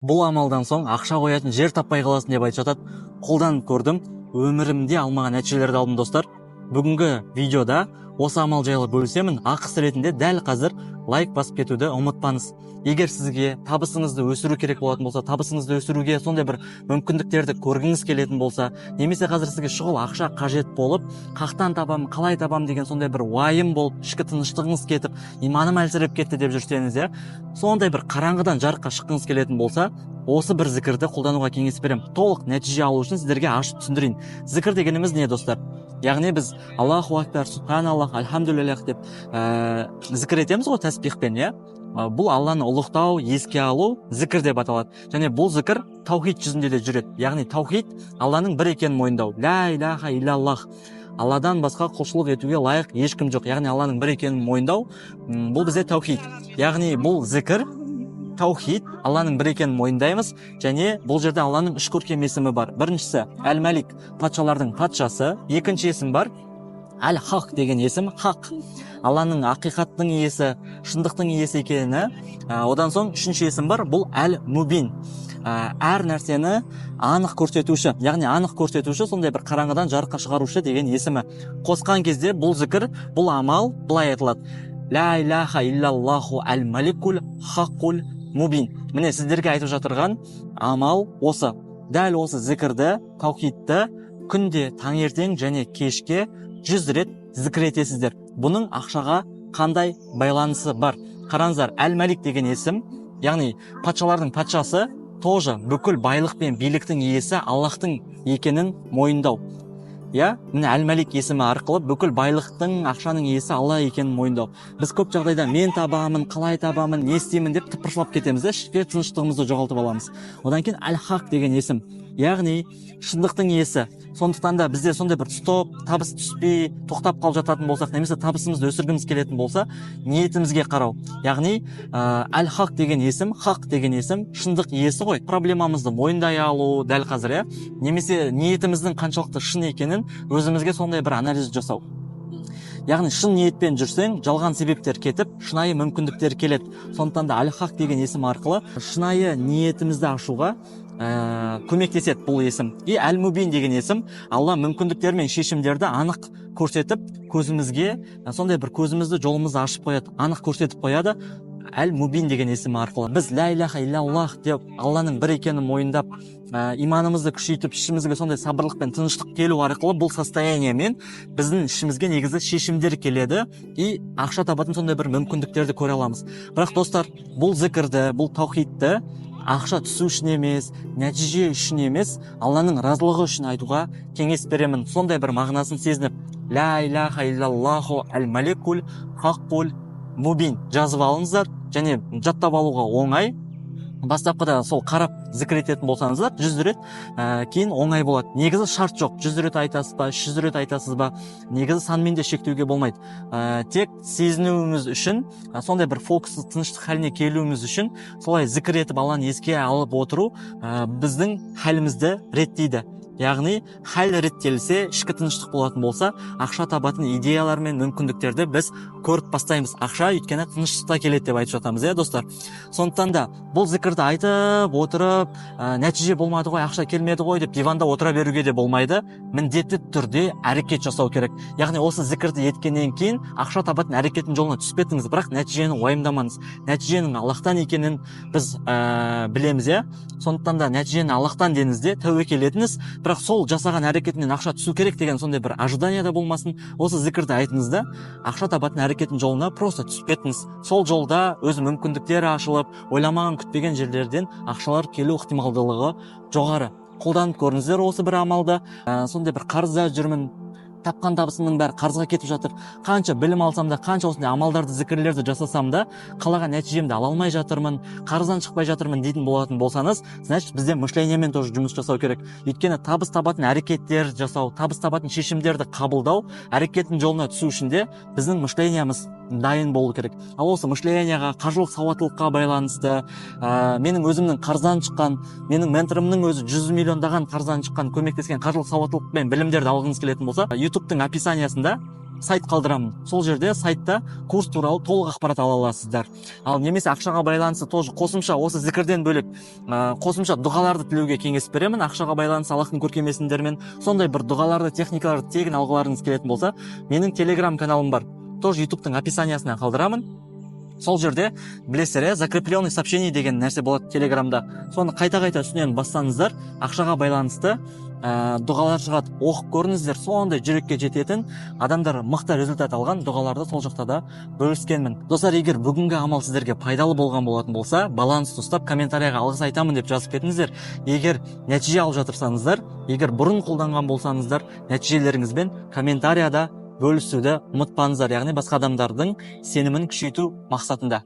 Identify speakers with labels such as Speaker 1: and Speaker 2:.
Speaker 1: Бұл амалдан соң ақша қоятын жер таппай қаласың деп айтып жатады. Қолданып көрдім, өмірімде алмаған нәтижелерді алдым достар. Бүгінгі видеода осы амал жайлы бөлісемін. Ақысы ретінде дәл қазір лайк басып кетуді ұмытпаңыз. Егер сізге табысыңызды өсіру керек болатын болса, табысыңызды өсіруге сондай бір мүмкіндіктерді көргіңіз келетін болса, немесе қазір сізге шұғыл ақша қажет болып, қақтан табам, қалай табам деген сондай бір уайым болып, ішкі тыныштығыңыз кетіп, иманым әлсіреп кетті деп жүрсеңіз, сондай бір қараңғыдан жарыққа шыққыңыз келетін болса, осы бір зікірді қолдануға кеңес беремін. Толық нәтиже алу үшін сіздерге ашып түсіндірейін. Зікір дегеніміз не, достар? Яғни біз Аллаху акбар, субханаллах, альхамдулиллах деп зікір етеміз ғой тәсбихпен, бұл Алланы ұлықтау, еске алу зікір деп аталады. Және бұл зікір таухид жүзінде де жүреді. Яғни таухид Алланың бір екенін мойындау. Ла илаха иллаллах. Алладан басқа құлшылық етуге лайық ешкім жоқ. Яғни Алланың бір екенін мойындау, бұл бізде таухид. Яғни бұл зікір таухид, Алланың бір екенін мойындаймыз, және бұл жерде Алланың үш көркем есімі бар. Біріншісі Әл-Мәлик, патшалардың патшасы. Екінші есім бар Әл-Хақ деген есім, хақ. Алланың ақиқаттың иесі, шындықтың иесі екені. Одан соң үшінші есім бар, бұл Әл-Мубин. Әр нәрсені анық көрсетуші, яғни анық көрсетуші, сондай бір қараңғыдан жарыққа шығарушы деген есімі. Қосқан кезде бұл зікір, бұл амал былай айтылады: Ла илаха иллаллаху әл-маликул хаққул мубин. Міне сіздерге айтып жатырған амал осы. Дәл осы зікірді, таухидті күнде таңертең және кешке 100 рет зікір етесіздер. Бұның ақшаға қандай байланысы бар? Қараңыздар, Әл-Мәлик деген есім, яғни патшалардың патшасы, тоже бүкіл байлық пен биліктің иесі Аллахтың екенін мойындау. Міне Әл-Мәлик есімі арқылы бүкіл байлықтың, ақшаның иесі Алла екенін мойындау. Біз көп жағдайда мен табамын, қалай табамын, не істеймін деп тыпыршылап кетеміз, ішкі тыныштығымызды жоғалтып аламыз. Одан кейін Әл-Хақ деген есім, яғни шындықтың иесі. Сондықтан да бізде сондай бір табыс түспей тоқтап қалып жататын болсақ, немесе табысымызды өсіргіміз келетін болса, ниетімізге қарау. Яғни Әл-Хақ деген есім, хақ деген есім шындық иесі ғой. Проблемамызды мойындай алу дәл қазір, немесе ниетіміздің қаншалықты шын екенін өзімізге сондай бір анализ жасау. Яғни шын ниетпен жүрсең, жалған себептер кетіп, шынайы мүмкіндіктер келеді. Сондықтан да Әл-Хақ деген есім арқылы шынайы ниетімізді ашуға көмектеседі бұл есім. Әл-Мубин деген есім, Алла мүмкіндіктер мен шешімдерді анық көрсетіп, көзімізге сондай бір көзімізді, жолымызды ашып қояды, анық көрсетіп қояды. Әл-Мубин деген есім арқылы біз ла илаха иллаллах деп Алланың бір екенін мойындап, иманымызды күшейтіп, ішімізге сондай сабырлық пен тыныштық келу арқылы бұл состояниемен біздің ішімізге негізі шешімдер келеді, ақша табатын сондай бір мүмкіндіктерді көре аламыз. Бірақ достар, бұл зікірді, бұл таухидті ақша түсу үшін емес, нәтиже үшін емес, Алланың разылығы үшін айтуға кеңес беремін. Сондай бір мағынасын сезініп, ла илаха иллаллаху әл-маликул хаққул мубин жазып алыңыздар, және жаттап алуға оңай. Бастапқыда сол қарап зікір ететін болсаңыздар 100 рет, кейін оңай болады. Негізі шарт жоқ, 100 рет айтасыз ба, 300 рет айтасыз ба, негізі санмен де шектеуге болмайды. Тек сезінуіміз үшін, сондай бір фокусты тыныштық халіне келуіміз үшін солай зікір етіп Алланы еске алып отыру біздің халімізді реттейді. Яғни хал реттелсе, ішкі тыныштық болатын болса, ақша табатын идеялар мен мүмкіндіктерді біз көріп бастаймыз. Ақша өйткені тыныштықта келеді деп айтып жатамыз, достар. Сондықтан да бұл зікірді айтып отырып, нәтиже болмады ғой, ақша келмеді ғой деп диванда отыра беруге де болмайды. Міндетті түрде әрекет жасау керек. Яғни осы зікірді еткеннен кейін ақша табатын әрекеттің жолына түспетіңіз, бірақ нәтижені уайымдамаңыз. Нәтиженің Аллахтан екенін біз білеміз, сондықтан да нәтижені Аллахтан деңізде тәуекел етіңіз. Бірақ сол жасаған әрекетінен ақша түсу керек деген сондай бір ожидание да болмасын. Осы зікірді айтыңыз да, ақша табатын әрекеттің жолына просто түспетіңіз. Сол жолда өз мүмкіндіктері ашылып, ойламаған күтпеген жерлерден ақшалар келу ықтималдылығы жоғары. Қолданып көріңіздер осы бір амалды. Сондай бір қарызда жүрмін, тапқан табысымның бәрі қарызға кетіп жатыр. Қанша білім алсам да, қанша осындай амалдарды, зікірлерді жасасам да, қалаған нәтижемді ала алмай жатырмын, қарыздан шықпай жатырмын дейтін болатын болсаңыз, значит, бізде мышлениемен тоже жұмыс жасау керек. Өйткені табыс табатын әрекеттер жасау, табыс табатын шешімдерді қабылдау, әрекеттің жолына түсу үшін де біздің мышлениямыз дайын болу керек. Ал осы мышленияға, қаржылық сауаттылыққа байланысты, менің өзімнің қарыздан шыққан, менің менторымның өзі 100 миллиондаған қарыздан шыққан көмектескен қаржылық сауаттылық пен білімдерді алғыңыз келетін болса, YouTube'тың описаниясында сайт қалдырамын. Сол жерде сайтта курс туралы толық ақпарат ала аласыздар. Ал немесе ақшаға байланысты тоже қосымша осы зікірден бөлек қосымша дұғаларды тілеуге кеңес беремін. Ақшаға байланысты Аллахтың көркем есімдерімен сондай бір дұғаларды, техникаларды тегін алғыларыңыз келетін болса, менің телеграм каналым бар. Тоже ютубтың описаниясына қалдырамын. Сол жерде білесіздер, закрепленный сообщение деген нәрсе болады телеграмда. Соны қайта-қайта үстінен бассаңыздар, ақшаға байланысты дұғалар шығады. Оқып көріңіздер, сондай жүрекке жететін адамдар мықты результат алған дұғаларды сол жақта да бөліскенмін. Достар, егер бүгінгі амал сіздерге пайдалы болған болатын болса, балансты ұстап комментарияға алғыс айтамын деп жазып кетіңіздер. Егер нәтиже алып жатырсаңыздар, егер бұрын қолданған болсаңыздар, нәтижелеріңізбен комментарияда бөлісуді ұмытпаңыздар, яғни басқа адамдардың сенімін күшейту мақсатында.